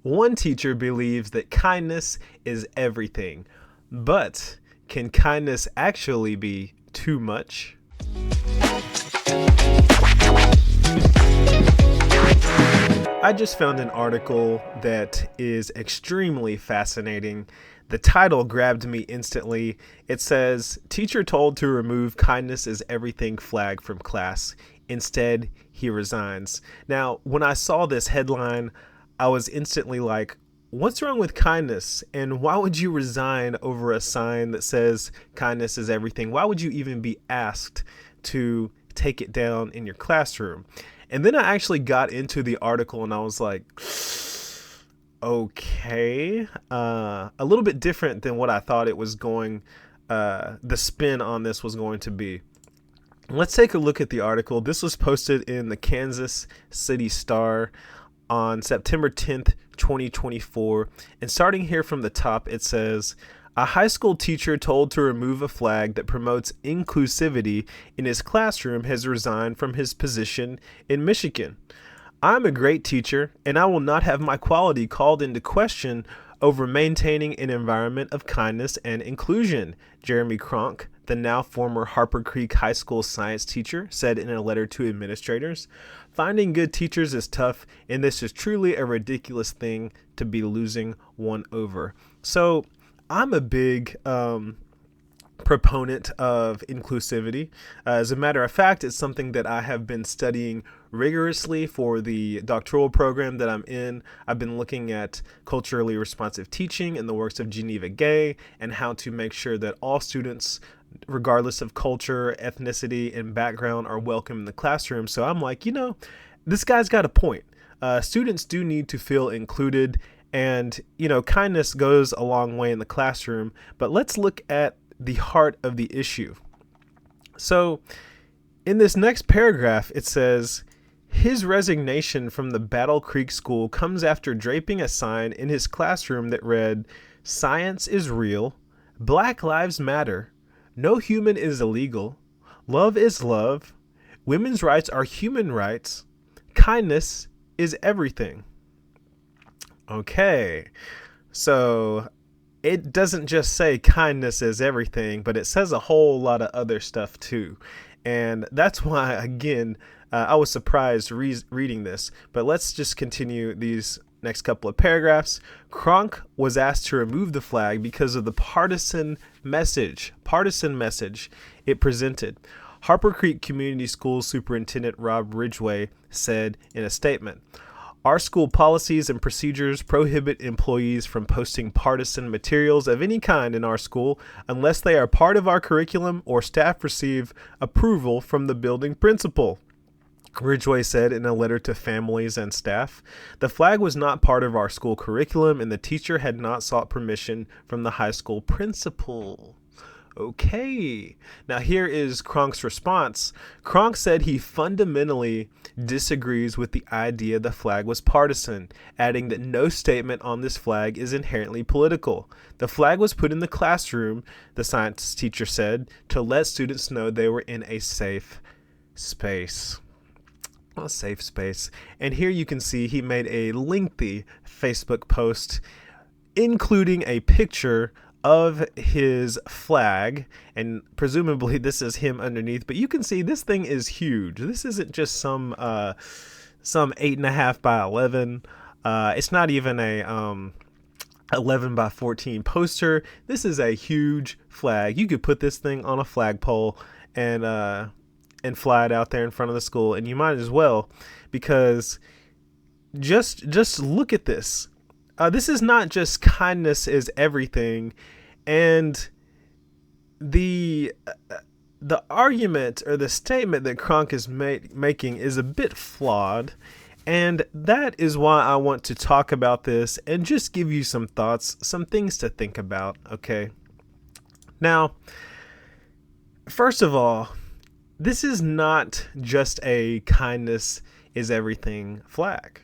One teacher believes that kindness is everything, but can kindness actually be too much? I just found an article that is extremely fascinating. The title grabbed me instantly. It says, Teacher told to remove kindness is everything flag from class. Instead, he resigns. Now, when I saw this headline, I was instantly like, what's wrong with kindness? And why would you resign over a sign that says kindness is everything? Why would you even be asked to take it down in your classroom? And then I actually got into the article and I was like, okay, a little bit different than what I thought it was going, the spin on this was going to be. Let's take a look at the article. This was posted in the Kansas City Star on September 10th, 2024. And starting here from the top, it says, a high school teacher told to remove a flag that promotes inclusivity in his classroom has resigned from his position in Michigan. I'm a great teacher, and I will not have my quality called into question over maintaining an environment of kindness and inclusion, Jeremy Kronk, the now former Harper Creek High School science teacher, said in a letter to administrators. Finding good teachers is tough, and this is truly a ridiculous thing to be losing one over. So I'm a big proponent of inclusivity. As a matter of fact, it's something that I have been studying rigorously for the doctoral program that I'm in. I've been looking at culturally responsive teaching in the works of Geneva Gay and how to make sure that all students, regardless of culture, ethnicity, and background, are welcome in the classroom. So I'm like, this guy's got a point. Students do need to feel included, and, kindness goes a long way in the classroom. But let's look at the heart of the issue. So in this next paragraph, it says, his resignation from the Battle Creek School comes after draping a sign in his classroom that read, science is real, Black Lives Matter, no human is illegal, love is love, women's rights are human rights, kindness is everything. Okay, so it doesn't just say kindness is everything, but it says a whole lot of other stuff too. And that's why, again, I was surprised reading this. But let's just continue these next couple of paragraphs. Kronk was asked to remove the flag because of the partisan message it presented. Harper Creek Community Schools Superintendent Rob Ridgway said in a statement, our school policies and procedures prohibit employees from posting partisan materials of any kind in our school unless they are part of our curriculum or staff receive approval from the building principal, Ridgway said in a letter to families and staff. The flag was not part of our school curriculum and the teacher had not sought permission from the high school principal. Okay, now here is Kronk's response. Kronk said he fundamentally disagrees with the idea the flag was partisan, adding that no statement on this flag is inherently political. The flag was put in the classroom, the science teacher said, to let students know they were in a safe space. A safe space. And here you can see he made a lengthy Facebook post, including a picture of his flag, and presumably this is him underneath, but you can see this thing is huge. This isn't just some 8.5 by 11. It's not even a 11 by 14 poster. This is a huge flag. You could put this thing on a flagpole and fly it out there in front of the school, and you might as well, because just look at this. This is not just kindness is everything, and the argument or the statement that Kronk is making is a bit flawed, and that is why I want to talk about this and just give you some thoughts, some things to think about, okay? Now, first of all, this is not just a kindness is everything flag.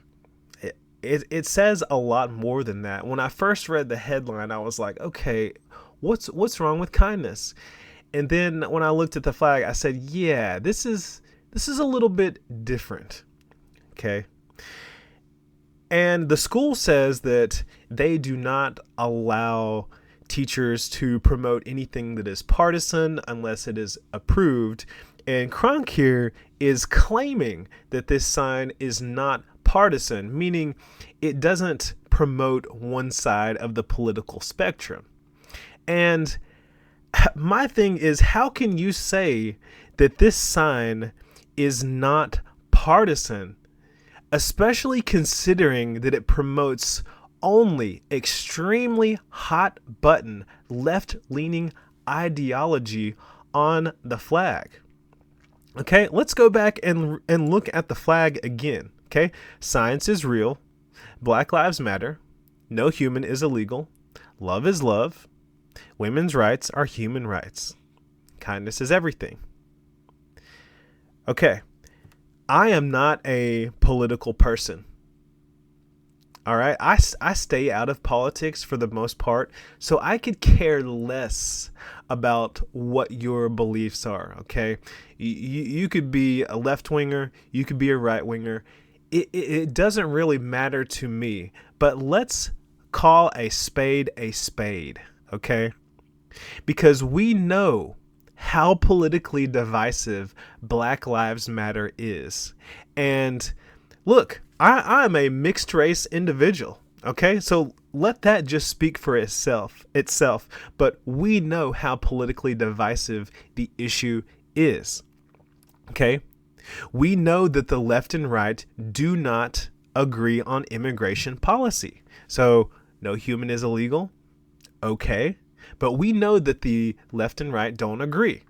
It says a lot more than that. When I first read the headline, I was like, okay, what's wrong with kindness? And then when I looked at the flag, I said, yeah, this is a little bit different. Okay. And the school says that they do not allow teachers to promote anything that is partisan unless it is approved. And Kronk here is claiming that this sign is not partisan, meaning it doesn't promote one side of the political spectrum. And my thing is, how can you say that this sign is not partisan, especially considering that it promotes only extremely hot button left leaning ideology on the flag? Okay, let's go back and look at the flag again. Okay, science is real, Black Lives Matter, no human is illegal, love is love, women's rights are human rights, kindness is everything. Okay, I am not a political person. All right, I stay out of politics for the most part, so I could care less about what your beliefs are. Okay, you could be a left winger, you could be a right winger. It doesn't really matter to me. But let's call a spade, okay? Because we know how politically divisive Black Lives Matter is. And look, I'm a mixed race individual, okay? So let that just speak for itself. But we know how politically divisive the issue is, okay? We know that the left and right do not agree on immigration policy. So no human is illegal, okay? But we know that the left and right don't agree.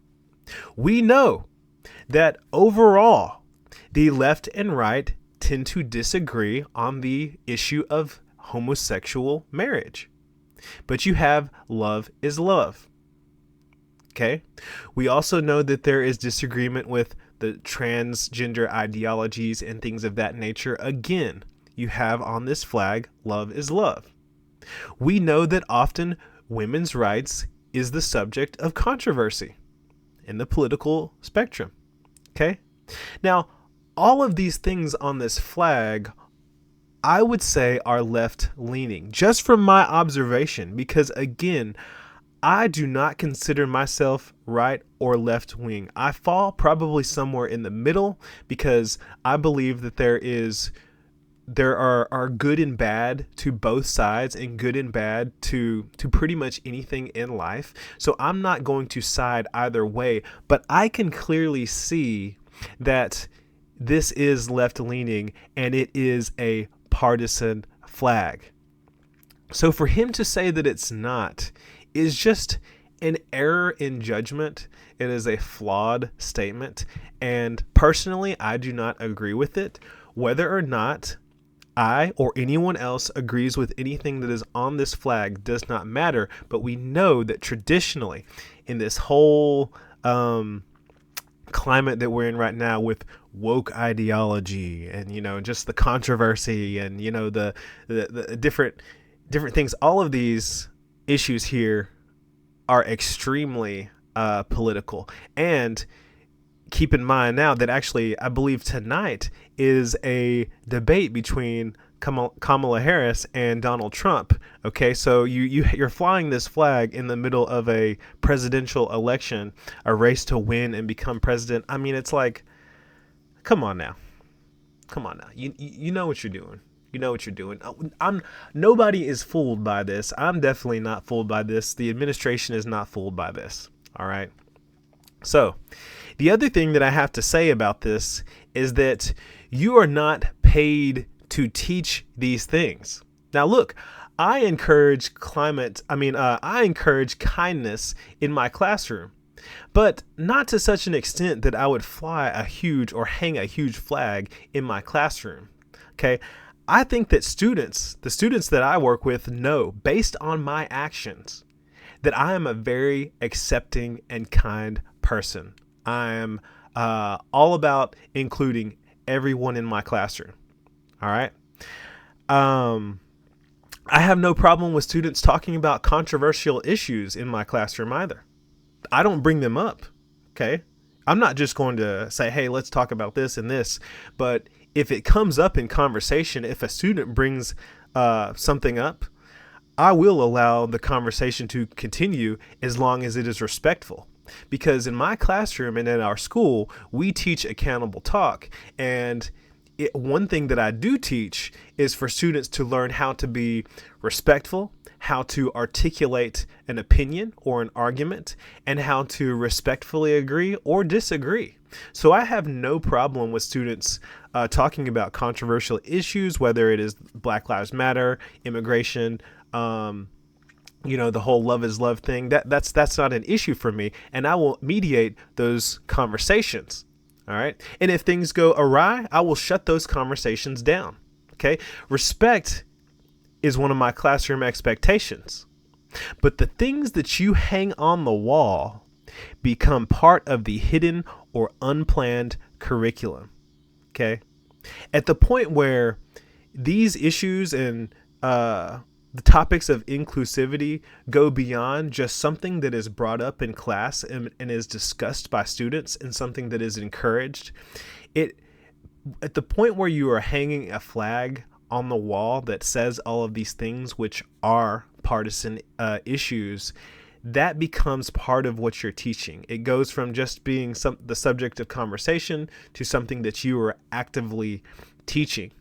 We know that overall, the left and right tend to disagree on the issue of homosexual marriage. But you have love is love. Okay? We also know that there is disagreement with the transgender ideologies and things of that nature. Again, you have on this flag, love is love. We know that often women's rights is the subject of controversy in the political spectrum. Okay? Now, all of these things on this flag, I would say, are left leaning, just from my observation, because again, I do not consider myself right or left wing. I fall probably somewhere in the middle because I believe that there are good and bad to both sides and good and bad to pretty much anything in life. So I'm not going to side either way, but I can clearly see that this is left leaning and it is a partisan flag. So for him to say that it's not is just an error in judgment. It is a flawed statement. And personally, I do not agree with it. Whether or not I or anyone else agrees with anything that is on this flag does not matter. But we know that traditionally in this whole climate that we're in right now with woke ideology and, just the controversy and, the different things, all of these issues here are extremely political. And keep in mind now that actually I believe tonight is a debate between Kamala Harris and Donald Trump. Okay, so you're flying this flag in the middle of a presidential election, a race to win and become president. I mean, it's like, come on now. You know what you're doing. You know what you're doing. Nobody is fooled by this. I'm definitely not fooled by this. The administration is not fooled by this. All right. So the other thing that I have to say about this is that you are not paid to teach these things. Now, look, I encourage kindness in my classroom, but not to such an extent that I would fly a huge or hang a huge flag in my classroom. Okay. I think that the students that I work with know, based on my actions, that I am a very accepting and kind person. I am all about including everyone in my classroom. All right. I have no problem with students talking about controversial issues in my classroom either. I don't bring them up. Okay. I'm not just going to say, hey, let's talk about this and this. But if it comes up in conversation, if a student brings something up, I will allow the conversation to continue as long as it is respectful. Because in my classroom and in our school, we teach accountable talk. And one thing that I do teach is for students to learn how to be respectful, how to articulate an opinion or an argument, and how to respectfully agree or disagree. So I have no problem with students talking about controversial issues, whether it is Black Lives Matter, immigration, the whole love is love thing. That's not an issue for me, and I will mediate those conversations. All right. And if things go awry, I will shut those conversations down. Okay. Respect is one of my classroom expectations. But the things that you hang on the wall become part of the hidden or unplanned curriculum. Okay. At the point where these issues and the topics of inclusivity go beyond just something that is brought up in class and is discussed by students and something that is encouraged. At the point where you are hanging a flag on the wall that says all of these things, which are partisan issues, that becomes part of what you're teaching. It goes from just being the subject of conversation to something that you are actively teaching.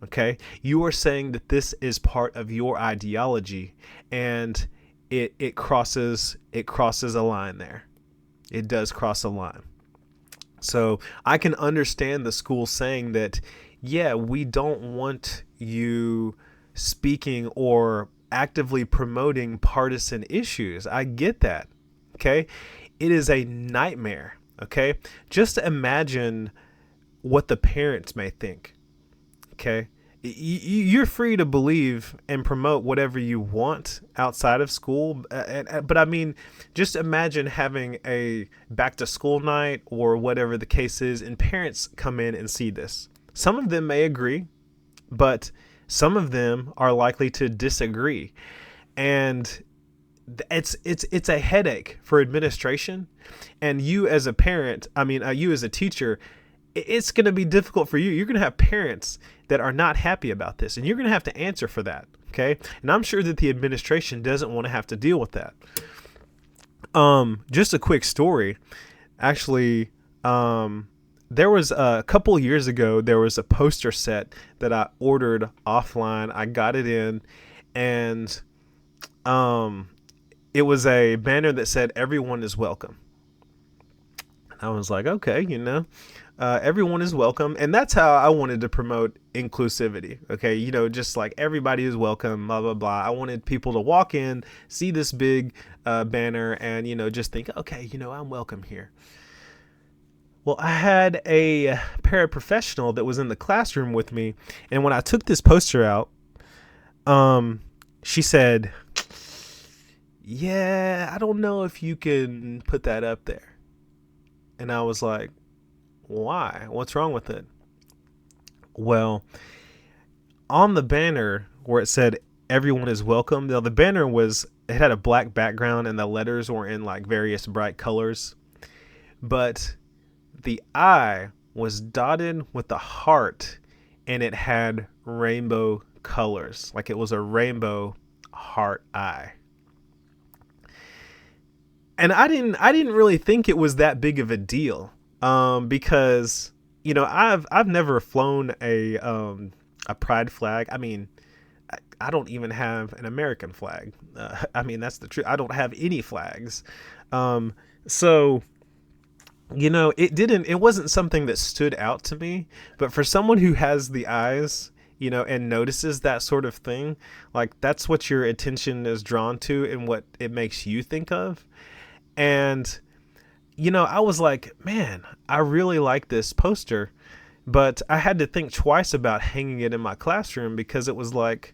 Okay, you are saying that this is part of your ideology, and it crosses a line there. It does cross a line. So I can understand the school saying that, yeah, we don't want you speaking or actively promoting partisan issues. I get that. Okay, it is a nightmare. Okay, just imagine what the parents may think. Okay, you're free to believe and promote whatever you want outside of school. But I mean, just imagine having a back to school night or whatever the case is, and parents come in and see this. Some of them may agree, but some of them are likely to disagree. And it's a headache for administration. And you as a parent, you as a teacher, it's going to be difficult for you. You're going to have parents that are not happy about this, and you're going to have to answer for that. Okay. And I'm sure that the administration doesn't want to have to deal with that. Just a quick story. Actually, there was a couple years ago, there was a poster set that I ordered offline. I got it in, and it was a banner that said, "Everyone is welcome." I was like, okay, everyone is welcome. And that's how I wanted to promote inclusivity. Okay. Just like everybody is welcome, blah, blah, blah. I wanted people to walk in, see this big banner and, just think, okay, I'm welcome here. Well, I had a paraprofessional that was in the classroom with me. And when I took this poster out, she said, yeah, I don't know if you can put that up there. And I was like, why? What's wrong with it? Well, on the banner where it said everyone is welcome, the banner it had a black background and the letters were in like various bright colors. But the I was dotted with a heart and it had rainbow colors. Like it was a rainbow heart eye. And I didn't really think it was that big of a deal, because I've never flown a pride flag. I mean, I don't even have an American flag. That's the truth. I don't have any flags. So it wasn't something that stood out to me. But for someone who has the eyes, and notices that sort of thing, like that's what your attention is drawn to and what it makes you think of. And, I was like, man, I really like this poster, but I had to think twice about hanging it in my classroom because it was like,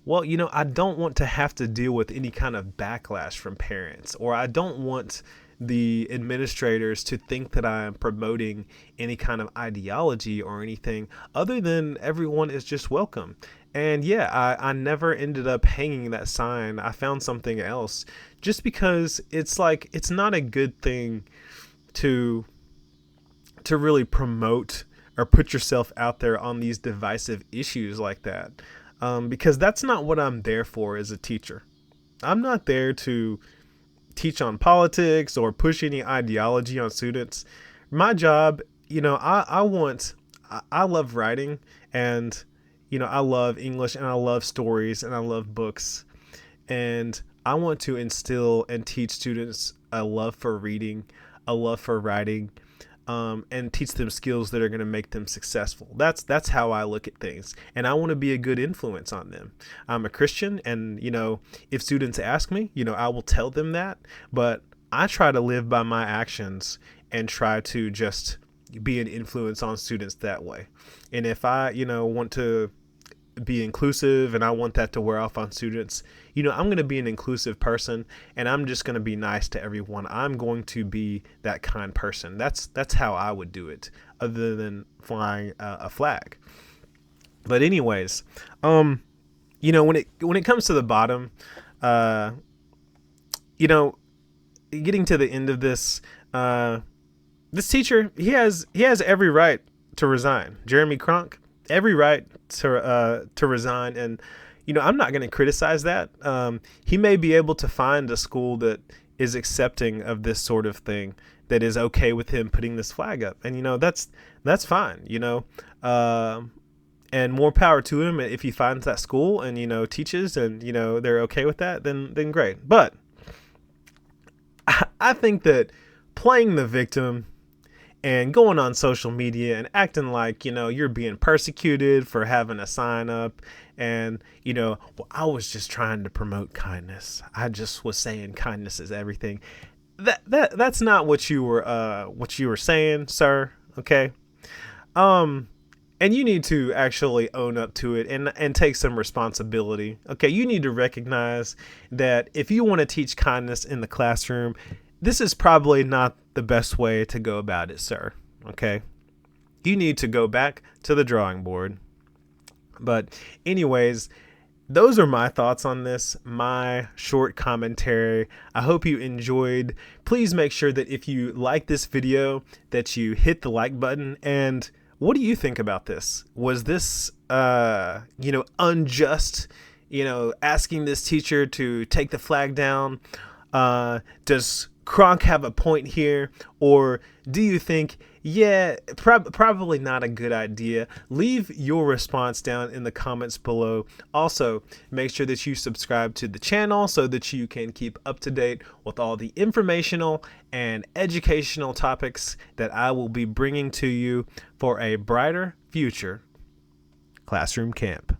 well, I don't want to have to deal with any kind of backlash from parents, or I don't want the administrators to think that I am promoting any kind of ideology or anything other than everyone is just welcome. And yeah, I never ended up hanging that sign. I found something else just because it's like, it's not a good thing to really promote or put yourself out there on these divisive issues like that, because that's not what I'm there for as a teacher. I'm not there to teach on politics or push any ideology on students. My job, I love writing, and I love English, and I love stories, and I love books, and I want to instill and teach students a love for reading, a love for writing, and teach them skills that are going to make them successful. That's how I look at things, and I want to be a good influence on them. I'm a Christian, and if students ask me, I will tell them that, but I try to live by my actions and try to just be an influence on students that way. And if I, want to be inclusive and I want that to wear off on students, I'm going to be an inclusive person, and I'm just going to be nice to everyone. I'm going to be that kind person. That's how I would do it, other than flying a flag. But anyways, when it comes to the bottom, getting to the end of this, this teacher, he has every right to resign. Jeremy Kronk, every right to resign, and I'm not going to criticize that. He may be able to find a school that is accepting of this sort of thing, that is okay with him putting this flag up, and that's fine. And more power to him if he finds that school and teaches, and they're okay with that, then great. But I think that playing the victim and going on social media and acting like, you're being persecuted for having a sign up, and, well, I was just trying to promote kindness. I just was saying kindness is everything. That's not what you were saying, sir. Okay. And you need to actually own up to it and take some responsibility. Okay. You need to recognize that if you want to teach kindness in the classroom, this is probably not the best way to go about it, sir. Okay. You need to go back to the drawing board. But anyways, those are my thoughts on this, my short commentary. I hope you enjoyed. Please make sure that if you like this video, that you hit the like button. And what do you think about this? Was this, unjust, asking this teacher to take the flag down? Does Kronk have a point here? Or do you think, probably not a good idea? Leave your response down in the comments below. Also, make sure that you subscribe to the channel so that you can keep up to date with all the informational and educational topics that I will be bringing to you for a brighter future classroom camp.